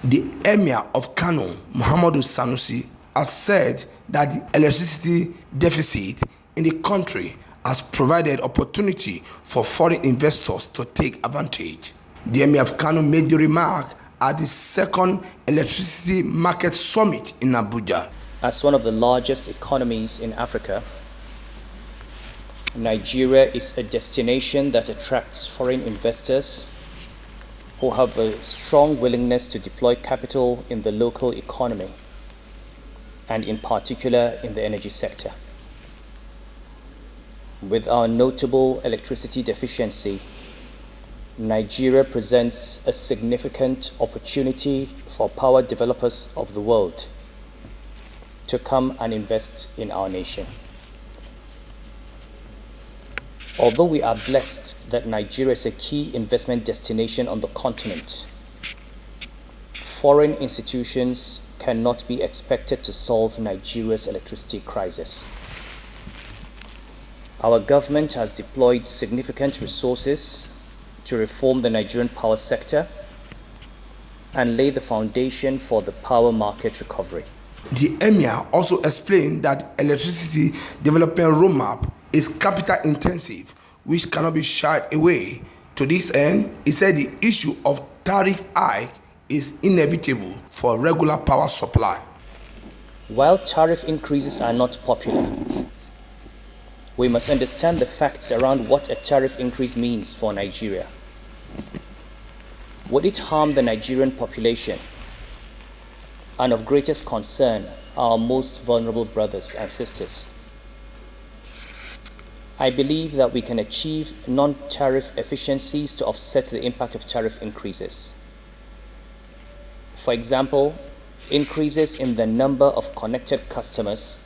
The Emir of Kano, Muhammadu Sanusi, has said that the electricity deficit in the country has provided opportunity for foreign investors to take advantage. The Emir of Kano made the remark at the second Electricity Market Summit in Abuja. As one of the largest economies in Africa, Nigeria is a destination that attracts foreign investors who have a strong willingness to deploy capital in the local economy, and in particular in the energy sector. With our notable electricity deficiency, Nigeria presents a significant opportunity for power developers of the world to come and invest in our nation. Although we are blessed that Nigeria is a key investment destination on the continent, foreign institutions cannot be expected to solve Nigeria's electricity crisis. Our government has deployed significant resources to reform the Nigerian power sector and lay the foundation for the power market recovery. The Emir also explained that electricity development roadmap is capital intensive, which cannot be shied away. To this end, he said the issue of tariff hike is inevitable for regular power supply. While tariff increases are not popular, we must understand the facts around what a tariff increase means for Nigeria. Would it harm the Nigerian population? And of greatest concern, our most vulnerable brothers and sisters. I believe that we can achieve non-tariff efficiencies to offset the impact of tariff increases. For example, increases in the number of connected customers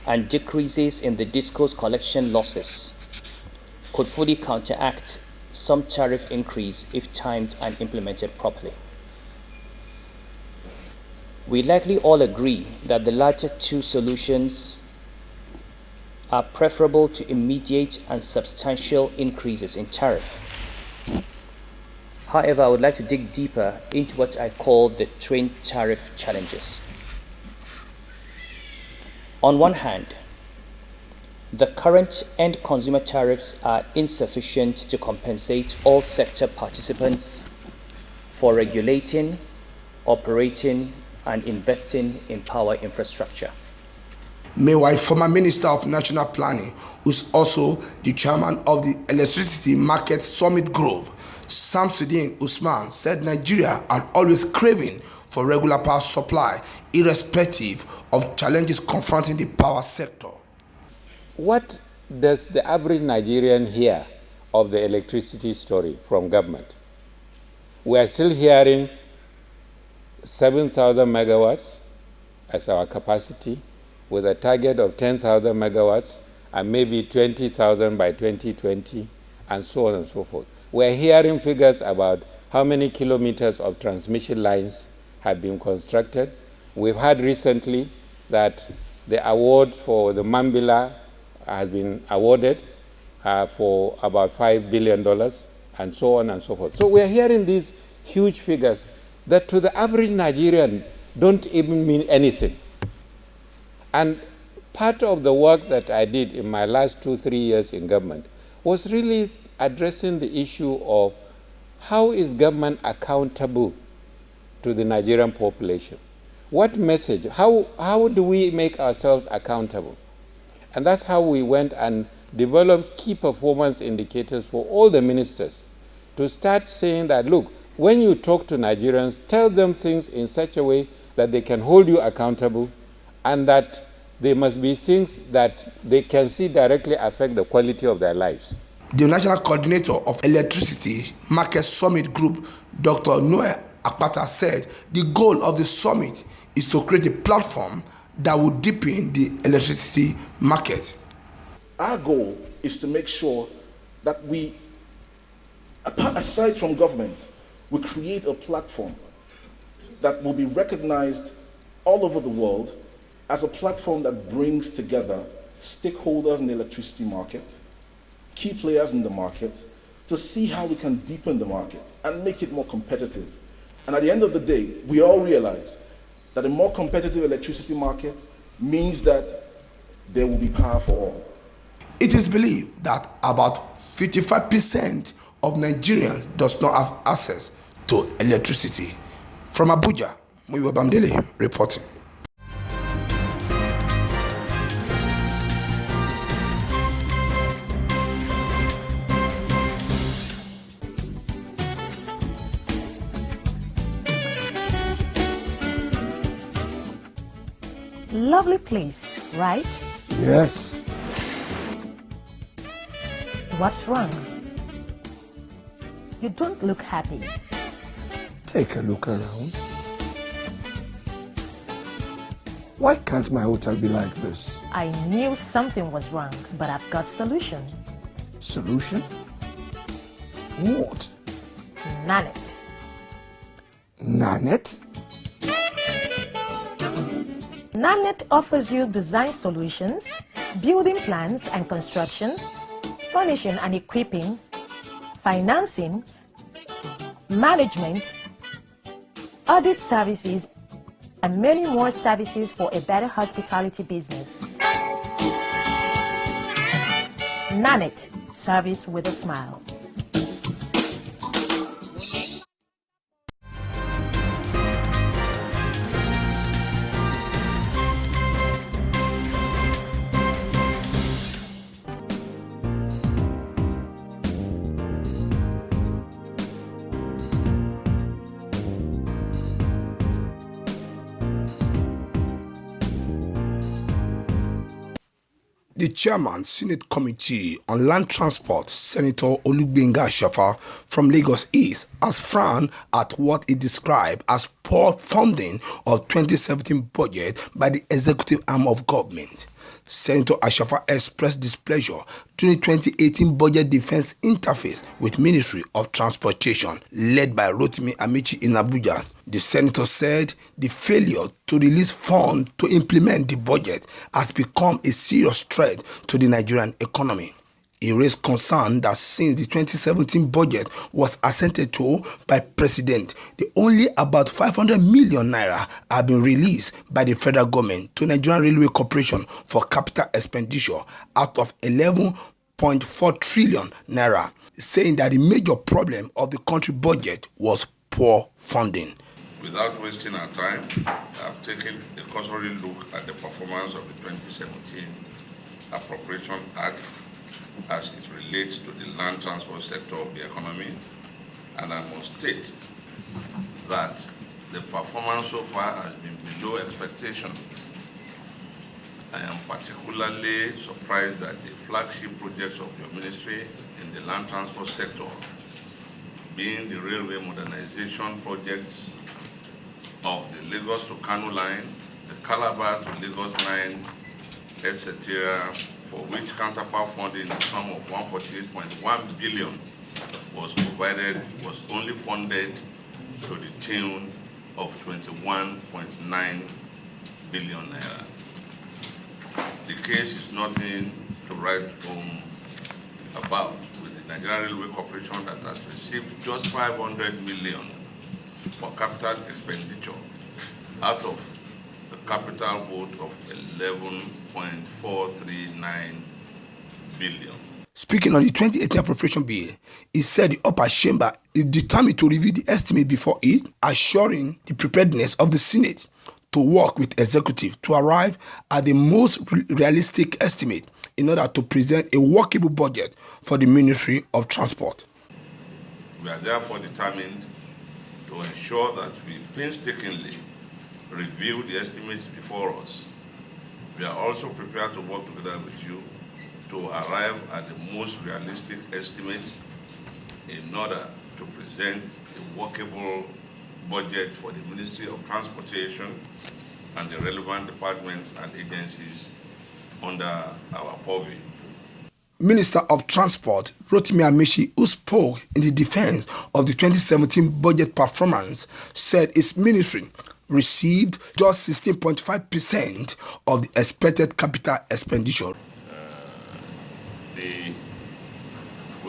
and decreases in the disco's collection losses could fully counteract some tariff increase if timed and implemented properly. We likely all agree that the latter two solutions are preferable to immediate and substantial increases in tariff. However, I would like to dig deeper into what I call the twin tariff challenges. On one hand, the current end consumer tariffs are insufficient to compensate all sector participants for regulating, operating, and investing in power infrastructure. Meanwhile, former Minister of National Planning, who's also the chairman of the Electricity Market Summit Group, Samsudeen Usman, said Nigeria are always craving for regular power supply, irrespective of challenges confronting the power sector. What does the average Nigerian hear of the electricity story from government? We are still hearing 7,000 megawatts as our capacity, with a target of 10,000 megawatts and maybe 20,000 by 2020, and so on and so forth. We're hearing figures about how many kilometers of transmission lines have been constructed. We've heard recently that the award for the Mambila has been awarded for about $5 billion, and so on and so forth. So we're hearing these huge figures that to the average Nigerian don't even mean anything. And part of the work that I did in my last 2-3 years in government was really addressing the issue of how is government accountable to the Nigerian population? What message, how do we make ourselves accountable? And that's how we went and developed key performance indicators for all the ministers to start saying that, look, when you talk to Nigerians, tell them things in such a way that they can hold you accountable, and that there must be things that they can see directly affect the quality of their lives. The National Coordinator of Electricity Market Summit Group, Dr. Noah Akpata, said the goal of the summit is to create a platform that will deepen the electricity market. Our goal is to make sure that we, aside from government, we create a platform that will be recognized all over the world as a platform that brings together stakeholders in the electricity market, key players in the market, to see how we can deepen the market and make it more competitive And at the end of the day, we all realize that a more competitive electricity market means that there will be power for all. It is believed that about 55% of Nigerians does not have access to electricity. From Abuja, Muyiwa Bamdele reporting. Lovely place, right? Yes. What's wrong? You don't look happy. Take a look around. Why can't my hotel be like this? I knew something was wrong, but I've got solution. Solution? What? Nanet. Nanet? Nanet offers you design solutions, building plans and construction, furnishing and equipping, financing, management, audit services, and many more services for a better hospitality business. Nanet, service with a smile. The chairman, Senate Committee on Land Transport, Senator Olugbenga Ashafa from Lagos East, has frowned at what he described as poor funding of 2017 budget by the executive arm of government. Senator Ashafa expressed displeasure during the 2018 budget defense interface with Ministry of Transportation, led by Rotimi Amici in Abuja. The senator said the failure to release funds to implement the budget has become a serious threat to the Nigerian economy. He raised concern that since the 2017 budget was assented to by President, only about 500 million naira have been released by the federal government to Nigerian Railway Corporation for capital expenditure out of 11.4 trillion naira, saying that the major problem of the country budget was poor funding. Without wasting our time, I've taken a cursory look at the performance of the 2017 Appropriation Act as it relates to the land transport sector of the economy, and I must state that the performance so far has been below expectation. I am particularly surprised that the flagship projects of your ministry in the land transport sector, being the railway modernization projects of the Lagos to Kano line, the Calabar to Lagos line, etc., for which counterpart funding in the sum of 148.1 billion was provided, was only funded to the tune of 21.9 billion naira. The case is nothing to write home about, with the Nigerian Railway Corporation that has received just 500 million for capital expenditure out of the capital vote of 11.439 billion. Speaking on the 2018 appropriation bill, he said the upper chamber is determined to review the estimate before it, assuring the preparedness of the Senate to work with executive to arrive at the most realistic estimate in order to present a workable budget for the Ministry of Transport. We are therefore determined to ensure that we painstakingly review the estimates before us. We are also prepared to work together with you to arrive at the most realistic estimates in order to present a workable budget for the Ministry of Transportation and the relevant departments and agencies under our purview. Minister of Transport Rotimi Amici, who spoke in the defense of the 2017 budget performance, said his ministry received just 16.5% of the expected capital expenditure. We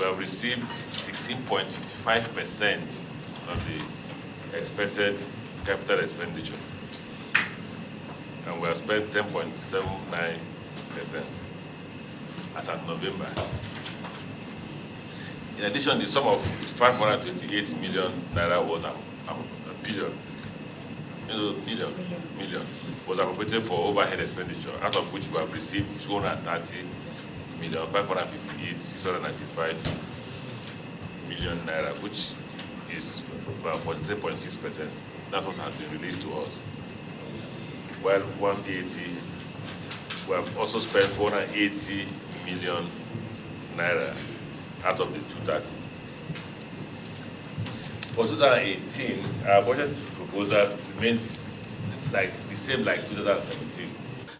have received 16.55% of the expected capital expenditure, and we have spent 10.79% as of November. In addition, the sum of 528 million naira was a million was appropriated for overhead expenditure, out of which we have received 230,558,695 million naira, which is about 43.6%. That's what has been released to us. While 180, we have also spent 180 million naira out of the 230. For 2018, our budget proposal remains like the same like 2017.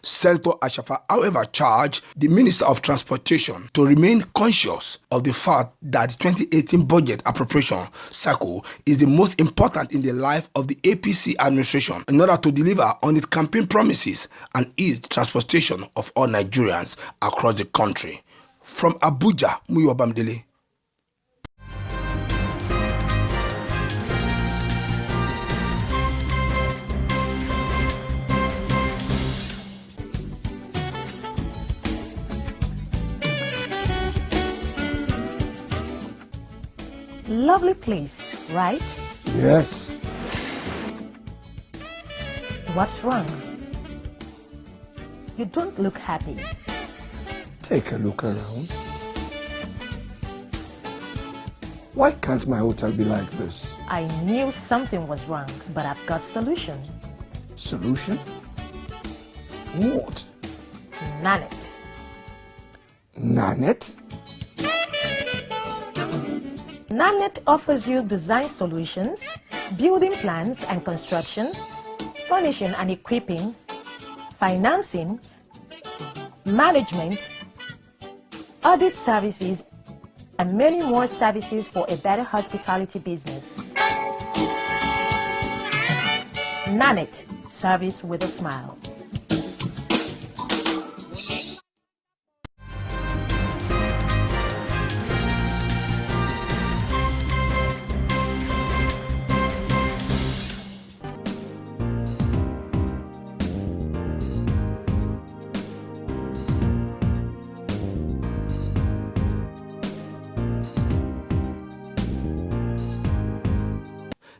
Senator Ashafa, however, charged the Minister of Transportation to remain conscious of the fact that the 2018 budget appropriation cycle is the most important in the life of the APC administration in order to deliver on its campaign promises and ease the transportation of all Nigerians across the country. From Abuja, Muyiwa Bamidele. Lovely place, right? Yes. What's wrong? You don't look happy. Take a look around. Why can't my hotel be like this? I knew something was wrong, but I've got solution. Solution? What? Nanet. Nanet? Nanet offers you design solutions, building plans and construction, furnishing and equipping, financing, management, audit services, and many more services for a better hospitality business. Nanet, service with a smile.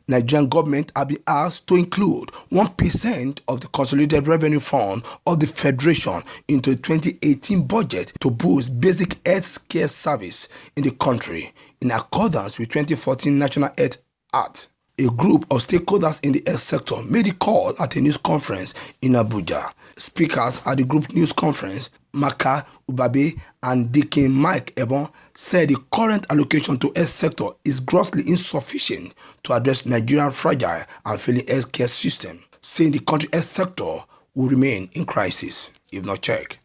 Nigerian government have been asked to include 1% of the Consolidated Revenue Fund of the Federation into the 2018 budget to boost basic health care service in the country in accordance with 2014 National Health Act. A group of stakeholders in the health sector made a call at a news conference in Abuja. Speakers at the group news conference, Maka Ubabe and Deacon Mike Ebon, said the current allocation to health sector is grossly insufficient to address Nigeria's fragile and failing health care system, saying the country health sector will remain in crisis if not checked.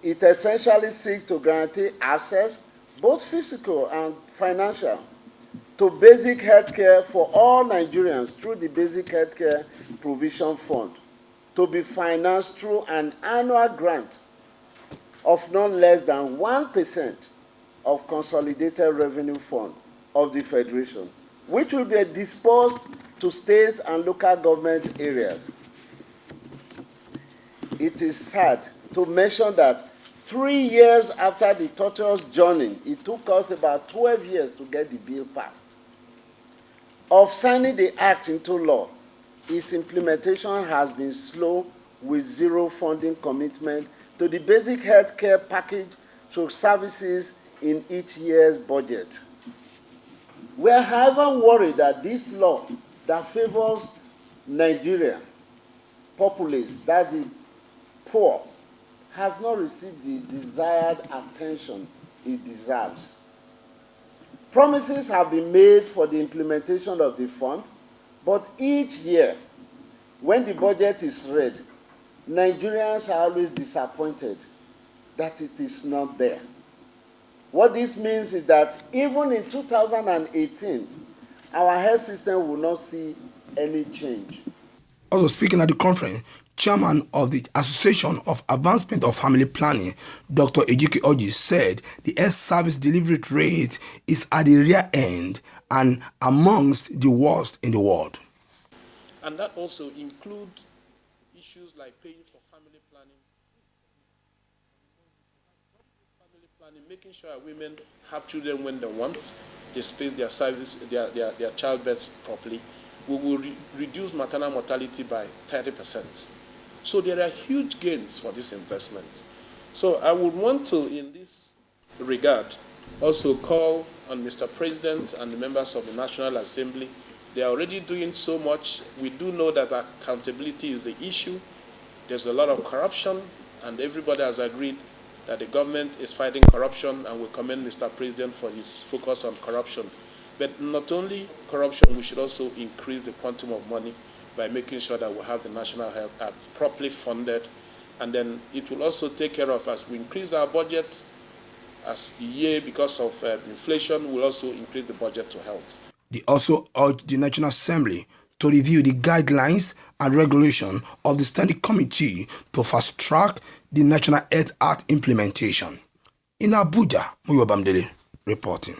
It essentially seeks to guarantee access, both physical and financial, to basic health care for all Nigerians through the Basic Healthcare Provision Fund, to be financed through an annual grant of not less than 1% of Consolidated Revenue Fund of the Federation, which will be dispersed to states and local government areas. It is sad to mention that 3 years after the tortuous journey, it took us about 12 years to get the bill passed, of signing the act into law, its implementation has been slow with zero funding commitment to the basic health care package through services in each year's budget. We are, however, worried that this law that favors Nigeria populace, that the poor, has not received the desired attention it deserves. Promises have been made for the implementation of the fund, but each year, when the budget is read, Nigerians are always disappointed that it is not there. What this means is that even in 2018, our health system will not see any change. Also speaking at the conference, Chairman of the Association of Advancement of Family Planning, Dr. Ejike Oji, said the health service delivery rate is at the rear end and amongst the worst in the world. And that also includes issues like paying for family planning, making sure women have children when they want, they space their service, their childbirths properly. We will reduce maternal mortality by 30%. So there are huge gains for this investment. So I would want to, in this regard, also call on Mr. President and the members of the National Assembly. They are already doing so much. We do know that accountability is the issue. There's a lot of corruption, and everybody has agreed that the government is fighting corruption, and we commend Mr. President for his focus on corruption. But not only corruption, we should also increase the quantum of money by making sure that we have the National Health Act properly funded. And then it will also take care of, as we increase our budget as a year because of inflation, we'll also increase the budget to health. They also urged the National Assembly to review the guidelines and regulation of the Standing Committee to fast-track the National Health Act implementation. In Abuja, Muyo Bamdele reporting.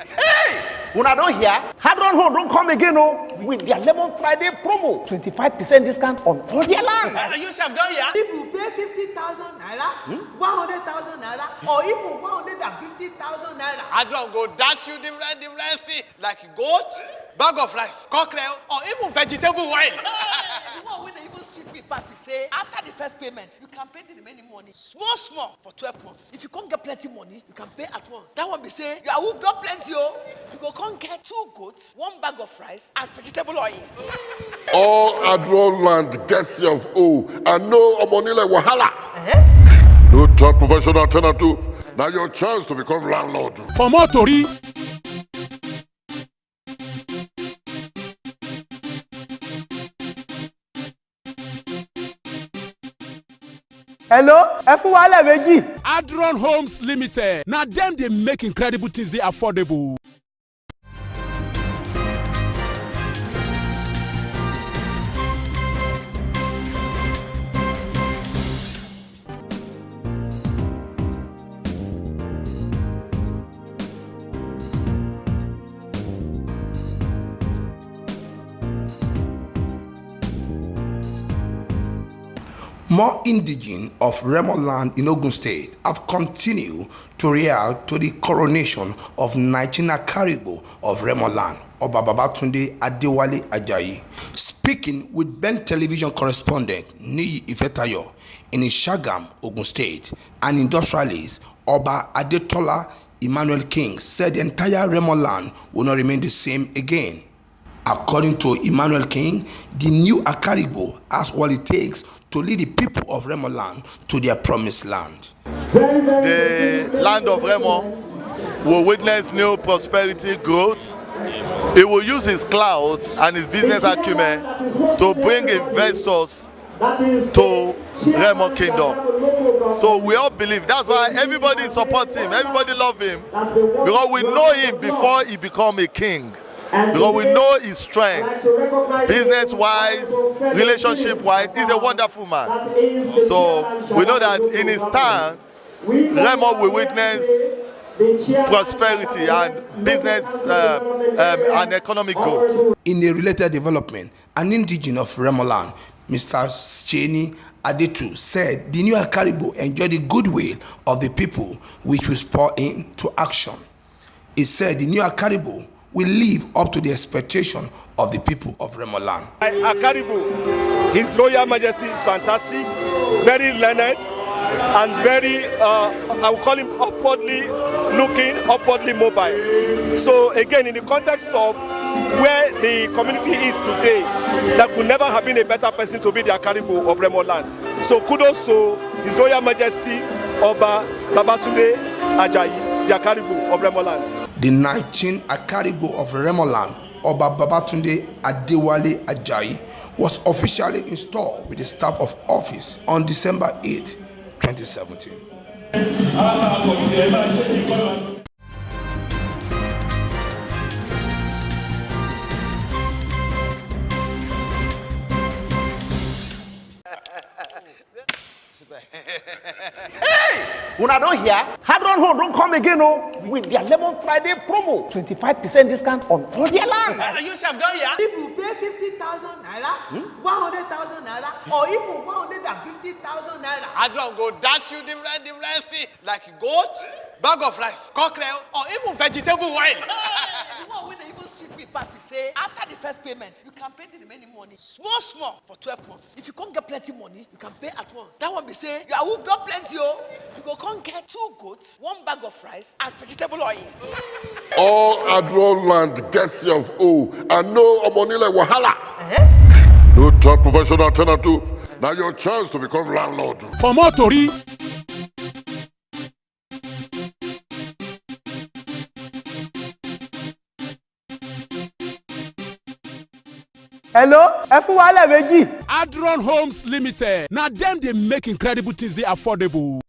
Hey! When I don't hear, Hadron Home don't come again, oh, with their Lemon Friday promo. 25% discount on all their land. You have done here? If you pay 50,000 naira, 100,000 naira, or even 150,000 naira, Hadron go dash you different things like goat, bag of rice, cockerel, or even vegetable wine. The one when they even sweet me pass, we say, after the first payment, you can pay the remaining money small for 12 months. If you can't get plenty money, you can pay at once. That one be say, you are hooked up plenty, oh. You go come get 2 goats, 1 bag of rice, and vegetable oil. All Hadron land gets you of O, and no money like wahala. No top professional tenant too. Now your chance to become landlord. For more tori. Hello, Efuwale Meji. Hadron Homes Limited. Now them they make incredible things they affordable. More indigenes of Remo land in Ogun State have continued to react to the coronation of Nigeria Caribou of Remo land, Oba Babatunde Adewale Ajayi. Speaking with Ben television correspondent Niyi Ifetayo in Ishagam, Ogun State, an industrialist, Oba Adetola Emmanuel King, said the entire Remo land will not remain the same again. According to Emmanuel King, the new Akaribo has what it takes to lead the people of Remo land to their promised land. The land of Remo will witness new prosperity growth. It will use its clout and its business acumen to bring investors to Remo Kingdom. So we all believe, that's why everybody supports him, everybody loves him, because we know him before he become a king. Because we know his strength, business-wise, relationship-wise, he's a wonderful man. So we know that in his time, Remo will witness prosperity and business and economic growth. In a related development, an indigene of Remo land, Mr. Cheni Adetu, said the new Akaribo enjoyed the goodwill of the people, which will spur into action. He said the new Akaribo will live up to the expectation of the people of Remo land. Akaribo, His Royal Majesty is fantastic, very learned, and very, I will call him upwardly looking, upwardly mobile. So again, in the context of where the community is today, there could never have been a better person to be the Akaribo of Remo land. So kudos to His Royal Majesty Oba Babatunde Ajayi, the Akaribo of Remo land. The 19th Akaribo of Remo land, Oba Babatunde Adewale Ajayi, was officially installed with the staff of office on December 8, 2017. When I don't hear, hard run home, don't come again, oh, with their Lemon Friday promo. 25% discount on all their land. You have done here? If you pay 50,000 naira, 100,000 naira, or even 150,000 naira, I don't go dash you different thing, like goat, bag of rice, cockerel, or even vegetable wine. The one when they even sweep me past, we say, after the first payment, you can pay the remaining money, small, for 12 months. If you can't get plenty money, you can pay at once. That one be say, you are moved up plenty, oh. You go come get 2 goats, 1 bag of rice, and vegetable oil. All Adron land gets of O and no Omonile Wahala. No top professional alternative. Now your chance to become landlord. For more Tori. Hello, Efuwale Meji. Adron Homes Limited. Now them they make incredible things they affordable.